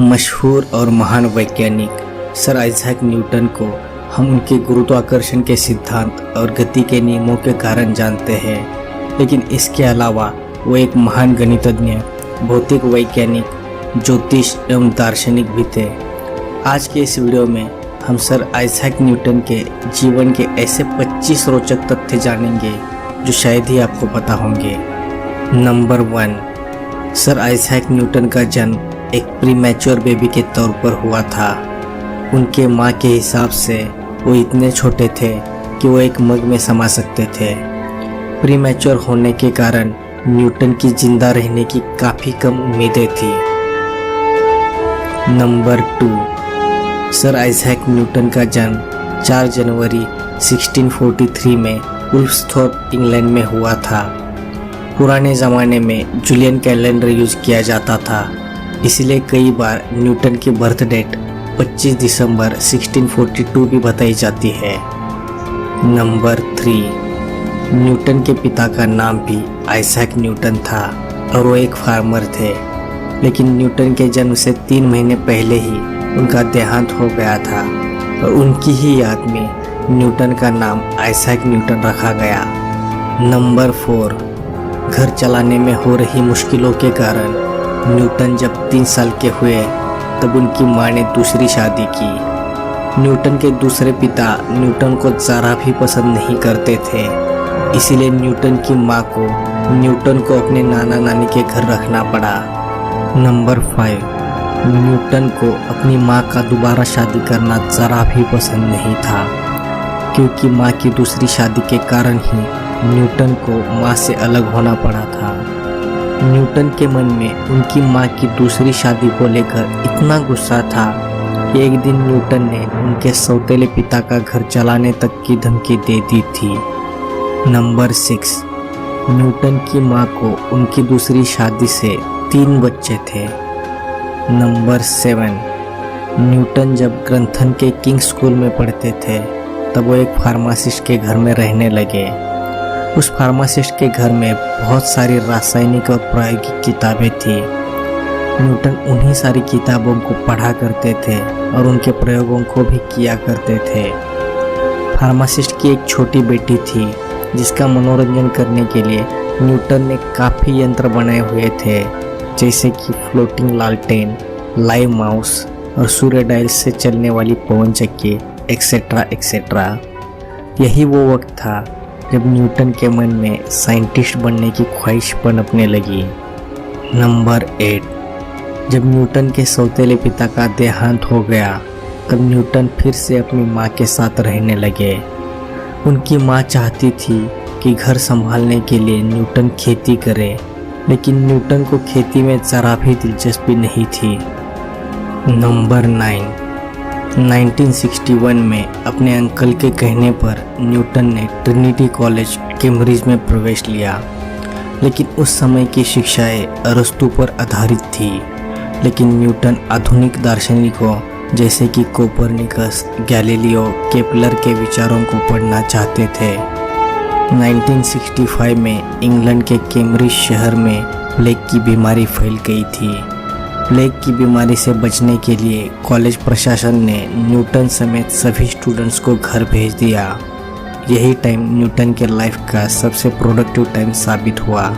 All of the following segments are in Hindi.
मशहूर और महान वैज्ञानिक सर आइजैक न्यूटन को हम उनके गुरुत्वाकर्षण के सिद्धांत और गति के नियमों के कारण जानते हैं, लेकिन इसके अलावा वो एक महान गणितज्ञ, भौतिक वैज्ञानिक, ज्योतिष एवं दार्शनिक भी थे। आज के इस वीडियो में हम सर आइजैक न्यूटन के जीवन के ऐसे 25 रोचक तथ्य जानेंगे जो शायद ही आपको पता होंगे। नंबर 1, सर आइजैक न्यूटन का जन्म एक प्रीमैच्योर बेबी के तौर पर हुआ था। उनके माँ के हिसाब से वो इतने छोटे थे कि वो एक मग में समा सकते थे। प्रीमैच्योर होने के कारण न्यूटन की जिंदा रहने की काफ़ी कम उम्मीदें थी। नंबर 2, सर आइजैक न्यूटन का जन्म 4 जनवरी 1643 में वुल्फ्सथोर्प इंग्लैंड में हुआ था। पुराने ज़माने में जूलियन कैलेंडर यूज़ किया जाता था, इसलिए कई बार न्यूटन की बर्थ डेट 25 दिसंबर 1642 भी बताई जाती है। नंबर 3, न्यूटन के पिता का नाम भी आइजैक न्यूटन था और वो एक फार्मर थे, लेकिन न्यूटन के जन्म से 3 महीने पहले ही उनका देहांत हो गया था और उनकी ही याद में न्यूटन का नाम आइजैक न्यूटन रखा गया। नंबर 4, घर चलाने में हो रही मुश्किलों के कारण न्यूटन जब 3 साल के हुए तब उनकी मां ने दूसरी शादी की। न्यूटन के दूसरे पिता न्यूटन को ज़रा भी पसंद नहीं करते थे, इसीलिए न्यूटन की मां को न्यूटन को अपने नाना नानी के घर रखना पड़ा। नंबर 5, न्यूटन को अपनी मां का दोबारा शादी करना ज़रा भी पसंद नहीं था, क्योंकि मां की दूसरी शादी के कारण ही न्यूटन को मां से अलग होना पड़ा था। न्यूटन के मन में उनकी मां की दूसरी शादी को लेकर इतना गुस्सा था कि एक दिन न्यूटन ने उनके सौतेले पिता का घर चलाने तक की धमकी दे दी थी। नंबर 6, न्यूटन की मां को उनकी दूसरी शादी से 3 बच्चे थे। नंबर 7, न्यूटन जब ग्रंथन के किंग स्कूल में पढ़ते थे तब वो एक फार्मासिस्ट के घर में रहने लगे। उस फार्मासिस्ट के घर में बहुत सारी रासायनिक और प्रायोगिक किताबें थी। न्यूटन उन्हीं सारी किताबों को पढ़ा करते थे और उनके प्रयोगों को भी किया करते थे। फार्मासिस्ट की एक छोटी बेटी थी जिसका मनोरंजन करने के लिए न्यूटन ने काफ़ी यंत्र बनाए हुए थे, जैसे कि फ्लोटिंग लालटेन, लाइव माउस और सूर्य डायल से चलने वाली पवन चक्की एक्सेट्रा एक्सेट्रा। यही वो वक्त था जब न्यूटन के मन में साइंटिस्ट बनने की ख्वाहिश पनपने लगी। नंबर 8, जब न्यूटन के सौतेले पिता का देहांत हो गया तब न्यूटन फिर से अपनी मां के साथ रहने लगे। उनकी मां चाहती थी कि घर संभालने के लिए न्यूटन खेती करे, लेकिन न्यूटन को खेती में ज़रा भी दिलचस्पी नहीं थी। नंबर 9, 1961 में अपने अंकल के कहने पर न्यूटन ने ट्रिनिटी कॉलेज कैम्ब्रिज में प्रवेश लिया, लेकिन उस समय की शिक्षाएं अरस्तु पर आधारित थी। लेकिन न्यूटन आधुनिक दार्शनिकों जैसे कि कोपरनिकस, गैलीलियो, केपलर के विचारों को पढ़ना चाहते थे। 1965 में इंग्लैंड के कैम्ब्रिज शहर में प्लेग की बीमारी फैल गई थी। प्लेग की बीमारी से बचने के लिए कॉलेज प्रशासन ने न्यूटन समेत सभी स्टूडेंट्स को घर भेज दिया। यही टाइम न्यूटन के लाइफ का सबसे प्रोडक्टिव टाइम साबित हुआ।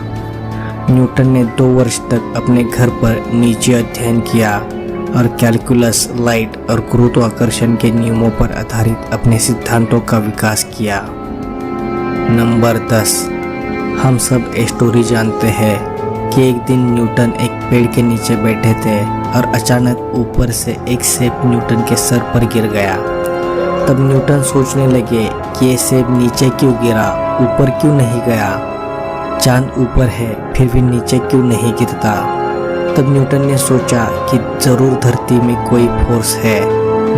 न्यूटन ने 2 वर्ष तक अपने घर पर निजी अध्ययन किया और कैलकुलस, लाइट और गुरुत्वाकर्षण के नियमों पर आधारित अपने सिद्धांतों का विकास किया। नंबर 10, हम सब ये स्टोरी जानते हैं कि एक दिन न्यूटन एक पेड़ के नीचे बैठे थे और अचानक ऊपर से एक सेब न्यूटन के सर पर गिर गया। तब न्यूटन सोचने लगे कि ये सेब नीचे क्यों गिरा, ऊपर क्यों नहीं गया। चांद ऊपर है फिर भी नीचे क्यों नहीं गिरता। तब न्यूटन ने सोचा कि ज़रूर धरती में कोई फोर्स है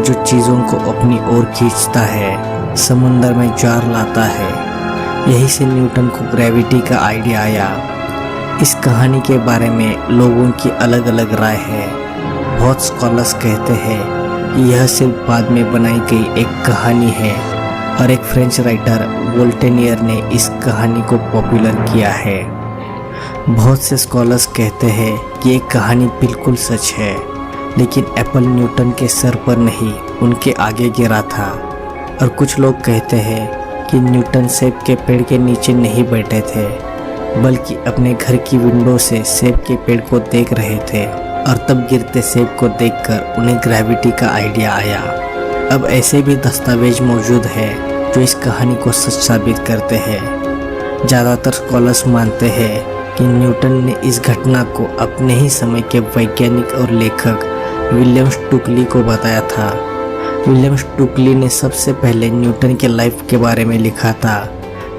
जो चीज़ों को अपनी ओर खींचता है, समुंदर में ज्वार लाता है। यही से न्यूटन को ग्रेविटी का आइडिया आया। इस कहानी के बारे में लोगों की अलग अलग राय है। बहुत स्कॉलर्स कहते हैं कि यह सिर्फ बाद में बनाई गई एक कहानी है और एक फ्रेंच राइटर वोल्टेनियर ने इस कहानी को पॉपुलर किया है। बहुत से स्कॉलर्स कहते हैं कि ये कहानी बिल्कुल सच है, लेकिन एप्पल न्यूटन के सर पर नहीं, उनके आगे गिरा था। और कुछ लोग कहते हैं कि न्यूटन सेब के पेड़ के नीचे नहीं बैठे थे, बल्कि अपने घर की विंडो से सेब के पेड़ को देख रहे थे, और तब गिरते सेब को देखकर उन्हें ग्रेविटी का आइडिया आया। अब ऐसे भी दस्तावेज मौजूद है जो इस कहानी को सच साबित करते हैं। ज़्यादातर स्कॉलर्स मानते हैं कि न्यूटन ने इस घटना को अपने ही समय के वैज्ञानिक और लेखक विलियम स्टुकली को बताया था। विलियम स्टुकली ने सबसे पहले न्यूटन के लाइफ के बारे में लिखा था।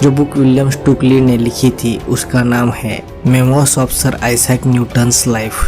जो बुक विलियम स्टुकली ने लिखी थी उसका नाम है memoirs of sir Isaac Newton's life.